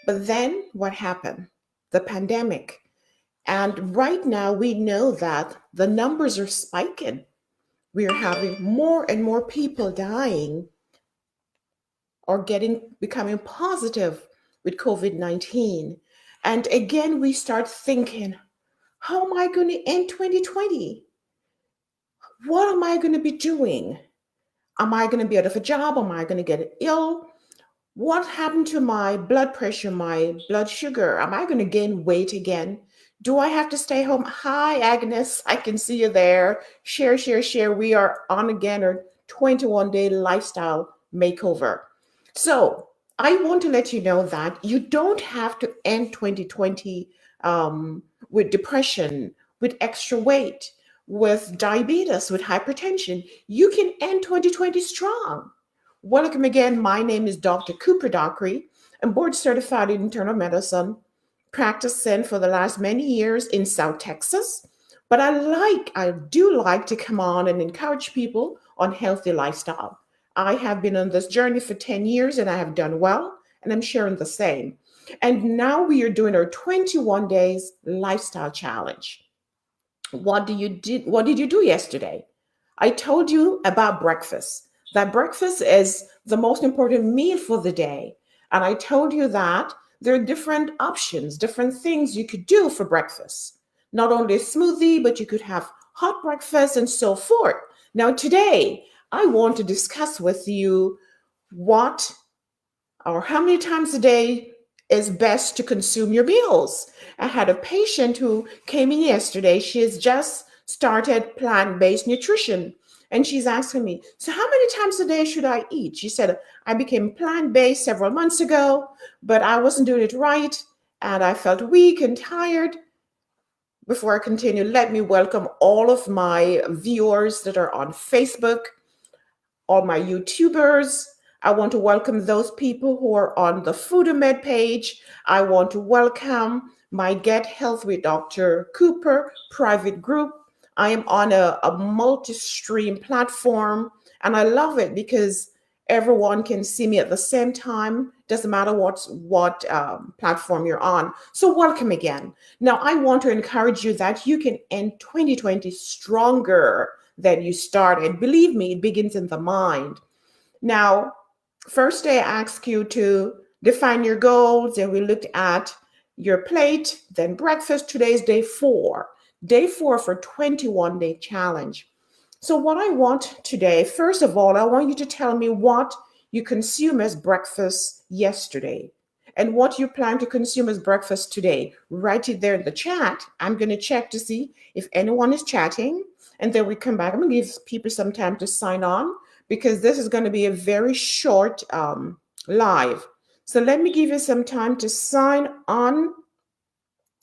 But then what happened? The pandemic. And right now we know that the numbers are spiking. We are having more and more people dying or becoming positive with COVID-19. And again, we start thinking, how am I going to end 2020? What am I going to be doing? Am I going to be out of a job? Am I going to get ill? What happened to my blood pressure, my blood sugar? Am I going to gain weight again? Do I have to stay home? Hi, Agnes. I can see you there. Share, share, share. We are on again our 21-day lifestyle makeover. So I want to let you know that you don't have to end 2020 with depression, with extra weight, with diabetes, with hypertension. You can end 2020 strong. Welcome again. My name is Dr. Cooper Dockery. I'm board certified in internal medicine, practicing for the last many years in South Texas. But I do like to come on and encourage people on healthy lifestyle. I have been on this journey for 10 years and I have done well, and I'm sharing the same. And now we are doing our 21 days lifestyle challenge. What did you do yesterday? I told you about breakfast. That breakfast is the most important meal for the day. And I told you that there are different options, different things you could do for breakfast. Not only a smoothie, but you could have hot breakfast and so forth. Now, today, I want to discuss with you what or how many times a day is best to consume your meals. I had a patient who came in yesterday. She has just started plant-based nutrition. And she's asking me, so how many times a day should I eat? She said, I became plant-based several months ago, but I wasn't doing it right. And I felt weak and tired. Before I continue, let me welcome all of my viewers that are on Facebook, all my YouTubers. I want to welcome those people who are on the Foodamed page. I want to welcome my Get Health with Dr. Cooper private group. I am on a multi-stream platform, and I love it because everyone can see me at the same time. Doesn't matter what platform you're on. So welcome again. Now, I want to encourage you that you can end 2020 stronger than you started. Believe me, it begins in the mind. Now, first day I asked you to define your goals, and we looked at your plate, then breakfast. Today's day 4. Day 4 for 21-day challenge. So what I want today, first of all, I want you to tell me what you consume as breakfast yesterday and what you plan to consume as breakfast today. Write it there in the chat. I'm going to check to see if anyone is chatting, and then we come back. I'm going to give people some time to sign on because this is going to be a very short live. So let me give you some time to sign on.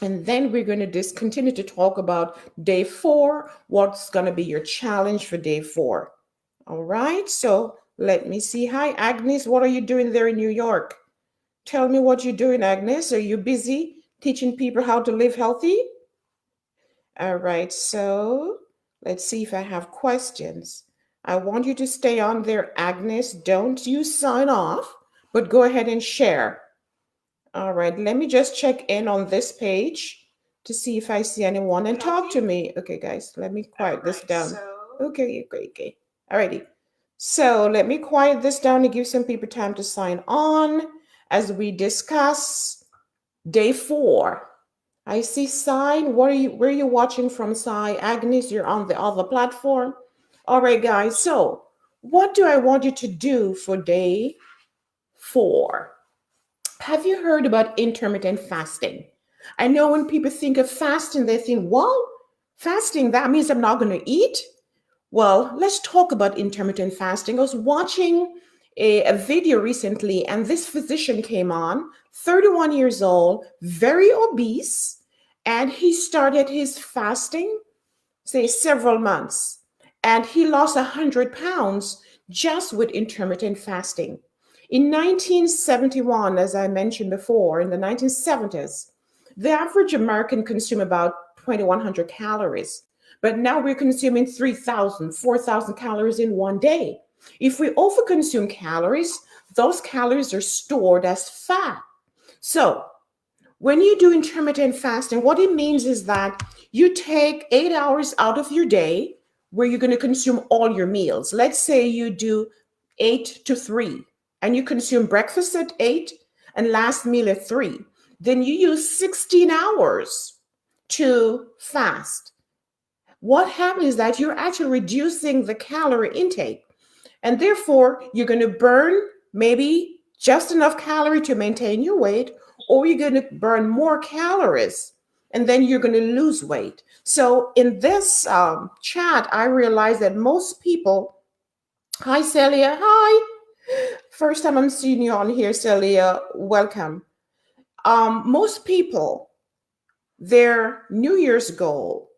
And then we're going to continue to talk about day 4, what's going to be your challenge for day 4. All right, so let me see. Hi, Agnes. What are you doing there in New York? Tell me what you're doing, Agnes. Are you busy teaching people how to live healthy? All right, so let's see if I have questions. I want you to stay on there, Agnes. Don't you sign off, but go ahead and share. All right, let me just check in on this page to see if I see anyone and talk to me. Okay, guys, let me quiet this down. Okay. All righty. So let me quiet this down to give some people time to sign on as we discuss day 4. I see Sign. Where are you watching from, Sai? Agnes, you're on the other platform. All right, guys. So what do I want you to do for day 4? Have you heard about intermittent fasting? I know when people think of fasting, they think, well, fasting, that means I'm not going to eat. Well, let's talk about intermittent fasting. I was watching a video recently, and this physician came on, 31 years old, very obese, and he started his fasting, say, several months, and he lost 100 pounds just with intermittent fasting. In 1971, as I mentioned before, in the 1970s, the average American consumed about 2,100 calories. But now we're consuming 3,000, 4,000 calories in one day. If we overconsume calories, those calories are stored as fat. So, when you do intermittent fasting, what it means is that you take 8 hours out of your day where you're going to consume all your meals. Let's say you do 8 to 3 and you consume breakfast at 8 and last meal at 3. Then you use 16 hours to fast. What happens is that you're actually reducing the calorie intake. And therefore, you're going to burn maybe just enough calorie to maintain your weight, or you're going to burn more calories and then you're going to lose weight. So, in this chat, I realized that most people, hi, Celia, hi. First time I'm seeing you on here, Celia, welcome. Most people, their New Year's goal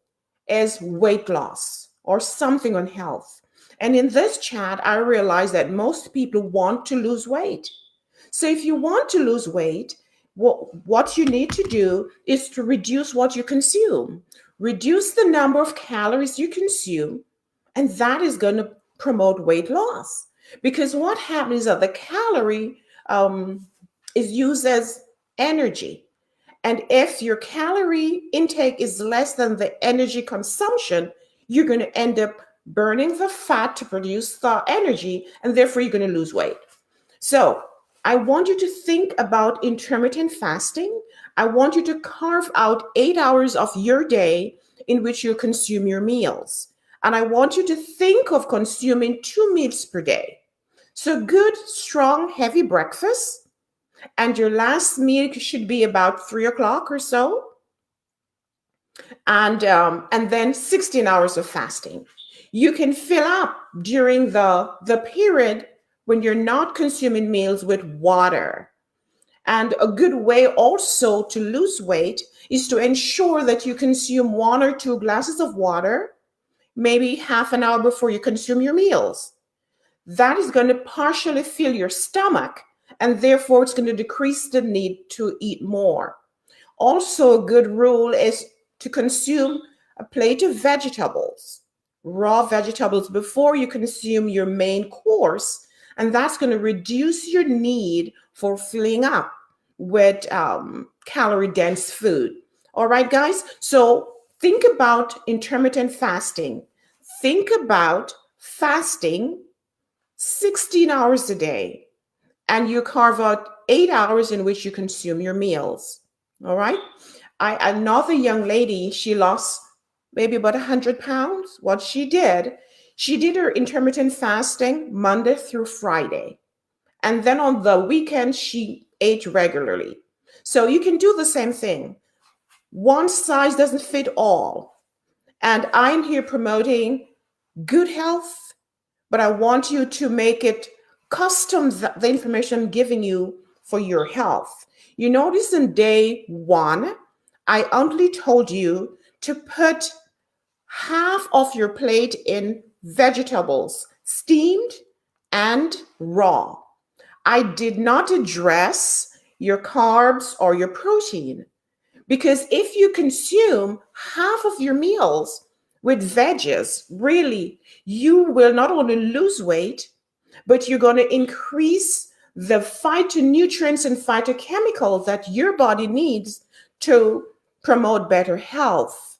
is weight loss or something on health. And in this chat, I realized that most people want to lose weight. So if you want to lose weight, what you need to do is to reduce what you consume, reduce the number of calories you consume, and that is going to promote weight loss. Because what happens is that the calorie is used as energy. And if your calorie intake is less than the energy consumption, you're going to end up burning the fat to produce the energy, and therefore you're going to lose weight. So I want you to think about intermittent fasting. I want you to carve out 8 hours of your day in which you consume your meals. And I want you to think of consuming 2 meals per day. So good, strong, heavy breakfast. And your last meal should be about 3 o'clock or so. And then 16 hours of fasting. You can fill up during the period when you're not consuming meals with water. And a good way also to lose weight is to ensure that you consume 1 or 2 glasses of water, maybe half an hour before you consume your meals. That is going to partially fill your stomach, and therefore it's going to decrease the need to eat more. Also, a good rule is to consume a plate of vegetables, raw vegetables, before you consume your main course. And that's going to reduce your need for filling up with calorie dense food. All right, guys? So think about intermittent fasting. Think about fasting 16 hours a day, and you carve out 8 hours in which you consume your meals. All right. Another young lady, she lost maybe about 100 pounds. What she did her intermittent fasting Monday through Friday. And then on the weekend, she ate regularly. So you can do the same thing. One size doesn't fit all. And I'm here promoting good health, but I want you to make it custom, the information I'm giving you for your health. You notice in day 1, I only told you to put half of your plate in vegetables, steamed and raw. I did not address your carbs or your protein, because if you consume half of your meals with veggies, really, you will not only lose weight, but you're going to increase the phytonutrients and phytochemicals that your body needs to promote better health.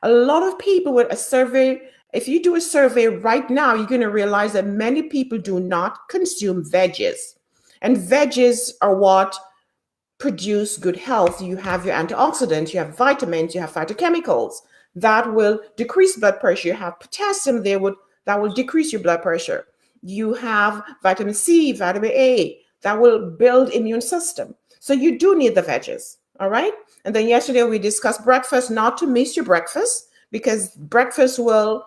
A lot of people with a survey, if you do a survey right now, you're going to realize that many people do not consume veggies. And veggies are what produce good health. You have your antioxidants, you have vitamins, you have phytochemicals that will decrease blood pressure. You have potassium that will decrease your blood pressure. You have vitamin C, vitamin A that will build immune system. So you do need the veggies. All right. And then yesterday we discussed breakfast, not to miss your breakfast, because breakfast will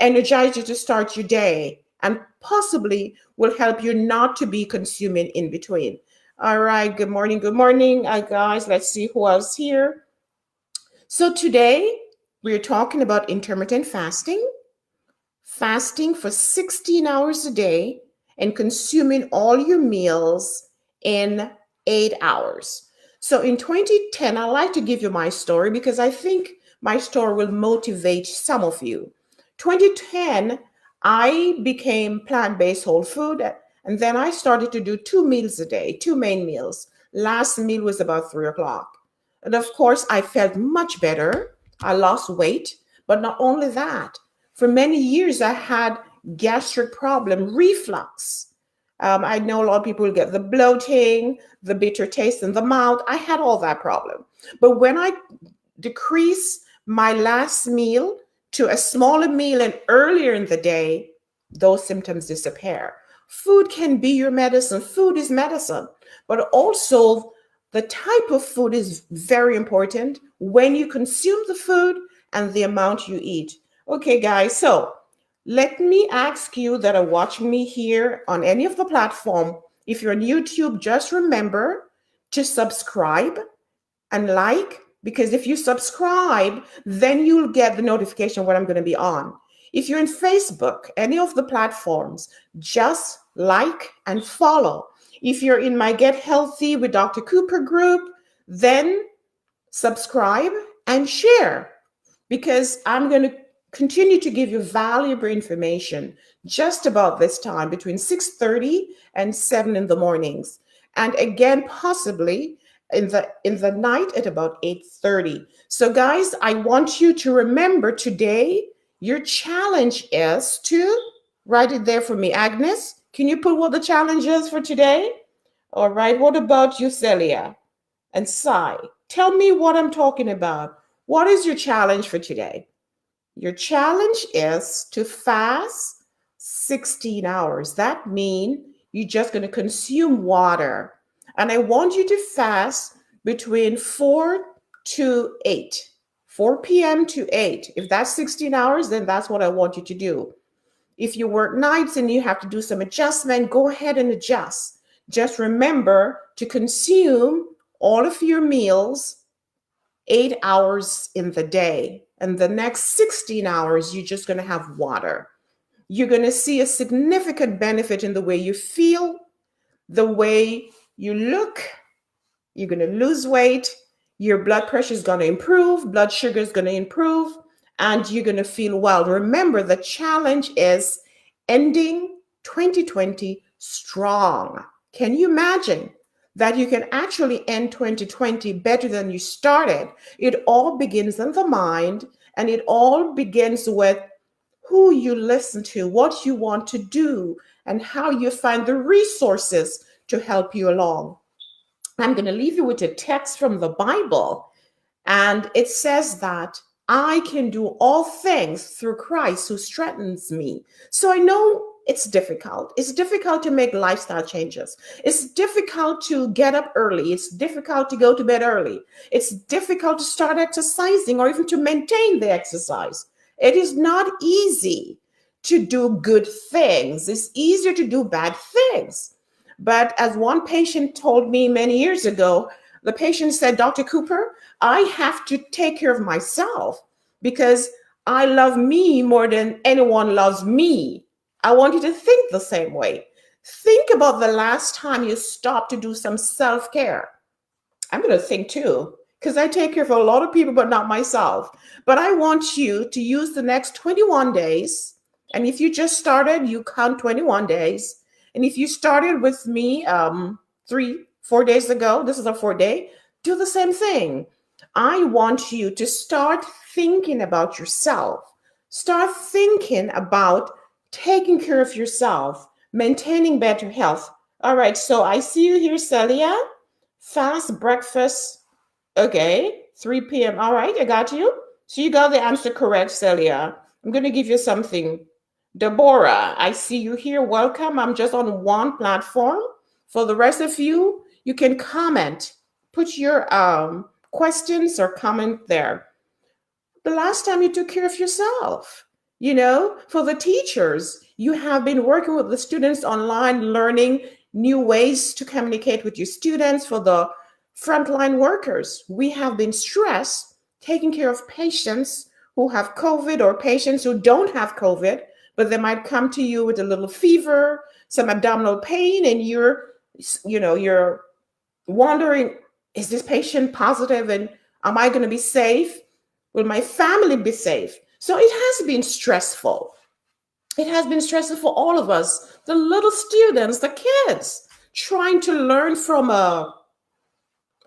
energize you to start your day and possibly will help you not to be consuming in between. All right. Good morning. Good morning, guys. Let's see who else here. So today we're talking about intermittent fasting, fasting for 16 hours a day and consuming all your meals in 8 hours. So in 2010, I like to give you my story because I think my story will motivate some of you. 2010, I became plant-based whole food, and then I started to do 2 meals a day, 2 main meals. Last meal was about 3 o'clock. And of course, I felt much better. I lost weight. But not only that, for many years, I had gastric problem, reflux. I know a lot of people get the bloating, the bitter taste in the mouth. I had all that problem. But when I decrease my last meal to a smaller meal and earlier in the day, those symptoms disappear. Food can be your medicine. Food is medicine, but also the type of food is very important when you consume the food and the amount you eat. Okay, guys, so let me ask you that are watching me here on any of the platform. If you're on YouTube, just remember to subscribe and like, because if you subscribe, then you'll get the notification when I'm going to be on. If you're in Facebook, any of the platforms, just like and follow. If you're in my Get Healthy with Dr. Cooper group, then subscribe and share, because I'm going to continue to give you valuable information just about this time between 6:30 and 7 in the mornings. And again, possibly in the night at about 8:30. So guys, I want you to remember today your challenge is to write it there for me. Agnes, can you put what the challenge is for today? All right. What about you, Celia and Sai? Tell me what I'm talking about. What is your challenge for today? Your challenge is to fast 16 hours. That means you're just going to consume water. And I want you to fast between 4 to 8, 4 p.m. to 8. If that's 16 hours, then that's what I want you to do. If you work nights and you have to do some adjustment, go ahead and adjust. Just remember to consume all of your meals 8 hours in the day. And the next 16 hours, you're just going to have water. You're going to see a significant benefit in the way you feel, the way you look. You're going to lose weight. Your blood pressure is going to improve. Blood sugar is going to improve. And you're going to feel well. Remember, the challenge is ending 2020 strong. Can you imagine that you can actually end 2020 better than you started? It all begins in the mind, and it all begins with who you listen to, what you want to do, and how you find the resources to help you along. I'm going to leave you with a text from the Bible, and it says that I can do all things through Christ who strengthens me. So I know it's difficult. It's difficult to make lifestyle changes. It's difficult to get up early. It's difficult to go to bed early. It's difficult to start exercising or even to maintain the exercise. It is not easy to do good things. It's easier to do bad things. But as one patient told me many years ago, the patient said, Dr. Cooper, I have to take care of myself because I love me more than anyone loves me. I want you to think the same way. Think about the last time you stopped to do some self-care. I'm going to think too, because I take care of a lot of people, but not myself. But I want you to use the next 21 days. And if you just started, you count 21 days. And if you started with me 4 days ago, this is a 4th day, do the same thing. I want you to start thinking about yourself. Start thinking about taking care of yourself, maintaining better health. All right, so I see you here, Celia. Fast breakfast. Okay, 3 p.m. All right, I got you. So you got the answer correct, Celia. I'm going to give you something. Deborah, I see you here. Welcome. I'm just on one platform. For the rest of you, you can comment. Put your questions or comment there. The last time you took care of yourself. For the teachers, you have been working with the students online, learning new ways to communicate with your students. For the frontline workers, we have been stressed taking care of patients who have COVID or patients who don't have COVID, but they might come to you with a little fever, some abdominal pain, and you're wondering, is this patient positive and am I going to be safe? Will my family be safe? So it has been stressful. It has been stressful for all of us, the little students, the kids, trying to learn from a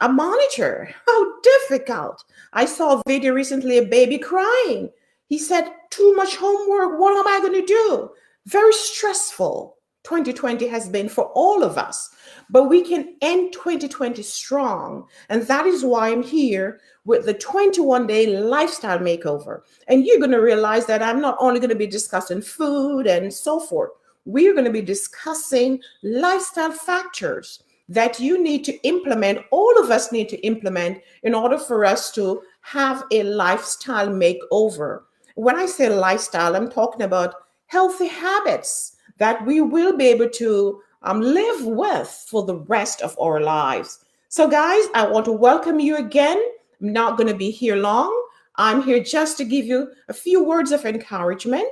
A monitor. How difficult. I saw a video recently, a baby crying. He said, too much homework. What am I going to do? Very stressful. 2020 has been for all of us, but we can end 2020 strong. And that is why I'm here with the 21-day lifestyle makeover. And you're going to realize that I'm not only going to be discussing food and so forth, we're going to be discussing lifestyle factors that you need to implement, all of us need to implement in order for us to have a lifestyle makeover. When I say lifestyle, I'm talking about healthy habits that we will be able to live with for the rest of our lives. So, guys, I want to welcome you again. I'm not going to be here long. I'm here just to give you a few words of encouragement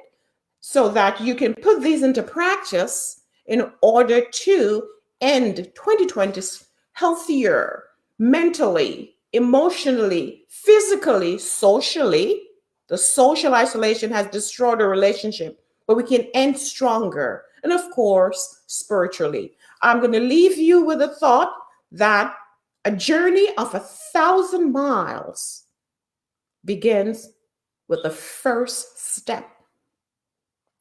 so that you can put these into practice in order to end 2020 healthier mentally, emotionally, physically, socially. The social isolation has destroyed a relationship, but we can end stronger. And of course, spiritually. I'm going to leave you with a thought that a journey of 1,000 miles begins with the first step.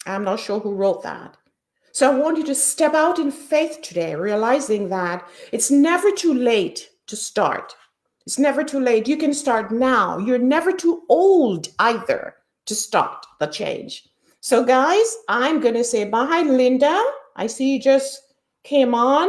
I'm not sure who wrote that. So I want you to step out in faith today, realizing that it's never too late to start. It's never too late. You can start now. You're never too old either to start the change. So guys, I'm going to say bye, Linda. I see you just came on.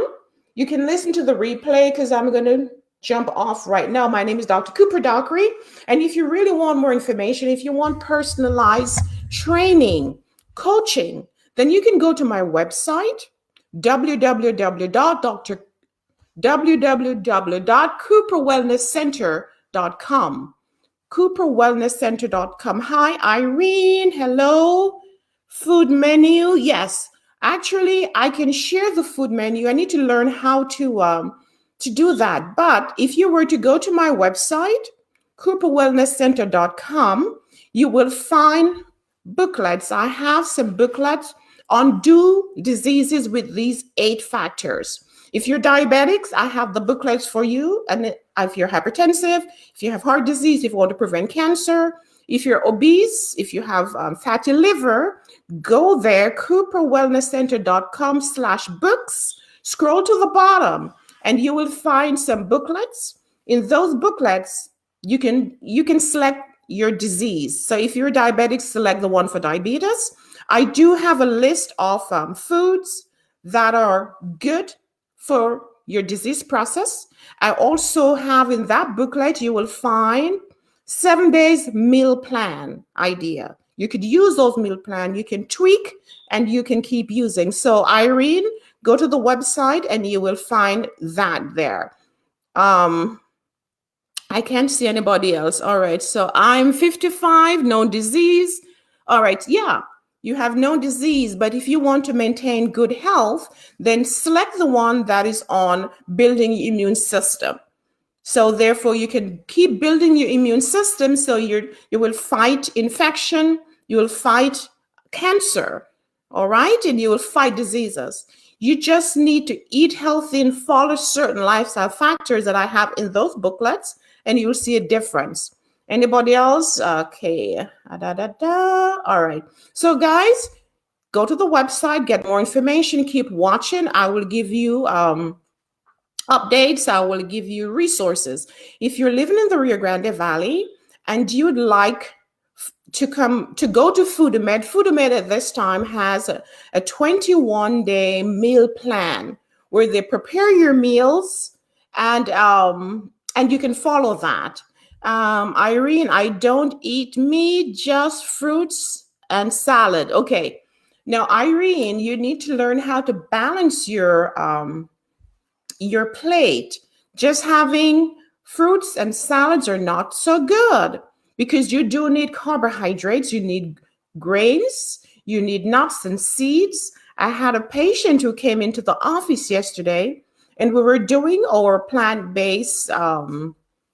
You can listen to the replay because I'm going to jump off right now. My name is Dr. Cooper Dockery. And if you really want more information, if you want personalized training, coaching, then you can go to my website, www.cooperwellnesscenter.com. cooperwellnesscenter.com. Hi, Irene. Hello. Food menu. Yes, actually, I can share the food menu. I need to learn how to do that. But if you were to go to my website, cooperwellnesscenter.com, you will find booklets. I have some booklets on diseases with these 8 factors. If you're diabetics, I have the booklets for you. And if you're hypertensive, if you have heart disease, if you want to prevent cancer, if you're obese, if you have fatty liver, go there, cooperwellnesscenter.com/books. Scroll to the bottom and you will find some booklets. In those booklets, you can select your disease. So if you're diabetic, select the one for diabetes. I do have a list of foods that are good for your disease process. I also have in that booklet, you will find 7 days meal plan idea. You could use those meal plan, you can tweak and you can keep using. So Irene, go to the website and you will find that there. I can't see anybody else. All right. So I'm 55, no disease. All right. Yeah, you have no disease. But if you want to maintain good health, then select the one that is on building your immune system. So therefore, you can keep building your immune system. So you will fight infection. You will fight cancer. All right. And you will fight diseases. You just need to eat healthy and follow certain lifestyle factors that I have in those booklets, and you'll see a difference. Anybody else? Okay. All right. So guys, go to the website, get more information, keep watching. I will give you updates. I will give you resources. If you're living in the Rio Grande Valley and you'd like to go to FoodMed. FoodMed at this time has a 21-day meal plan where they prepare your meals and you can follow that. Irene, I don't eat meat, just fruits and salad. Okay. Now, Irene, you need to learn how to balance your plate. Just having fruits and salads are not so good, because you do need carbohydrates, you need grains, you need nuts and seeds. I had a patient who came into the office yesterday, and we were doing our plant-based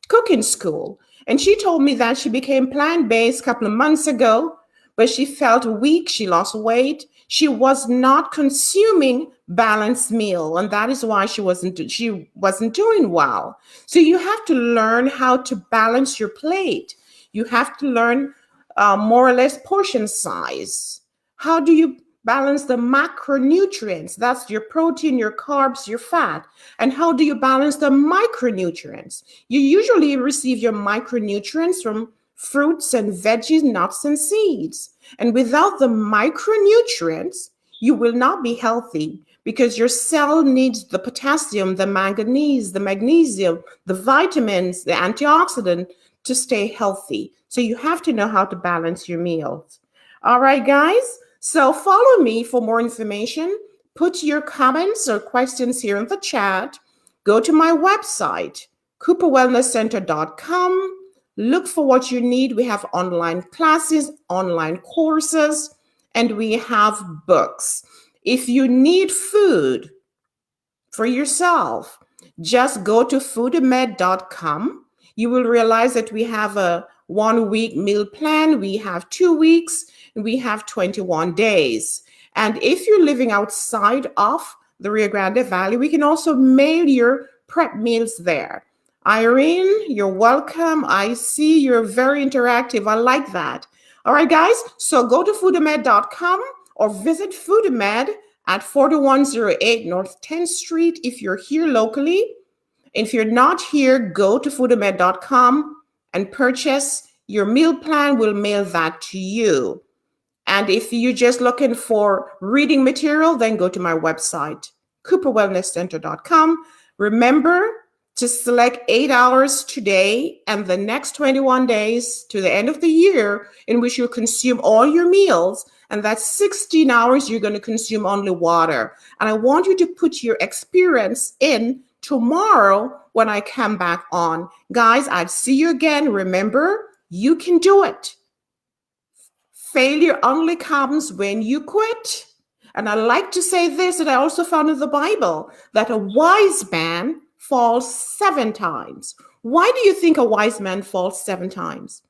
cooking school. And she told me that she became plant-based a couple of months ago, but she felt weak. She lost weight. She was not consuming balanced meal, and that is why she wasn't doing well. So you have to learn how to balance your plate. You have to learn more or less portion size. How do you balance the macronutrients? That's your protein, your carbs, your fat. And how do you balance the micronutrients? You usually receive your micronutrients from fruits and veggies, nuts and seeds. And without the micronutrients, you will not be healthy because your cell needs the potassium, the manganese, the magnesium, the vitamins, the antioxidant to stay healthy. So you have to know how to balance your meals. All right, guys. So follow me for more information. Put your comments or questions here in the chat. Go to my website, cooperwellnesscenter.com. Look for what you need. We have online classes, online courses, and we have books. If you need food for yourself, just go to foodmed.com. You will realize that we have a 1-week meal plan, we have 2 weeks, and we have 21 days. And if you're living outside of the Rio Grande Valley, we can also mail your prep meals there. Irene, you're welcome. I see you're very interactive. I like that. All right, guys. So go to foodmed.com or visit Foodmed at 4108 North 10th Street if you're here locally. And if you're not here, go to foodmed.com and purchase your meal plan. We'll mail that to you. And if you're just looking for reading material, then go to my website, cooperwellnesscenter.com. Remember to select 8 hours today and the next 21 days to the end of the year in which you consume all your meals. And that's 16 hours you're going to consume only water. And I want you to put your experience in tomorrow when I come back on. Guys, I'll see you again. Remember, you can do it. Failure only comes when you quit. And I like to say this that I also found in the Bible, that a wise man falls 7 times. Why do you think a wise man falls 7 times?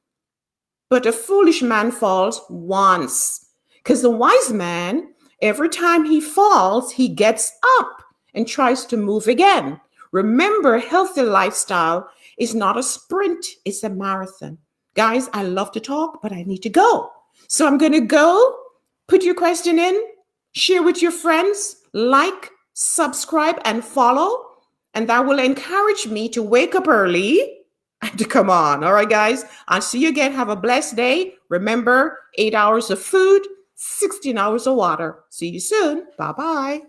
But a foolish man falls once. Because the wise man, every time he falls, he gets up and tries to move again. Remember, healthy lifestyle is not a sprint, it's a marathon. Guys, I love to talk, but I need to go. So I'm going to go, put your question in, share with your friends, like, subscribe, and follow. And that will encourage me to wake up early and to come on. All right, guys, I'll see you again. Have a blessed day. Remember, 8 hours of food, 16 hours of water. See you soon. Bye-bye.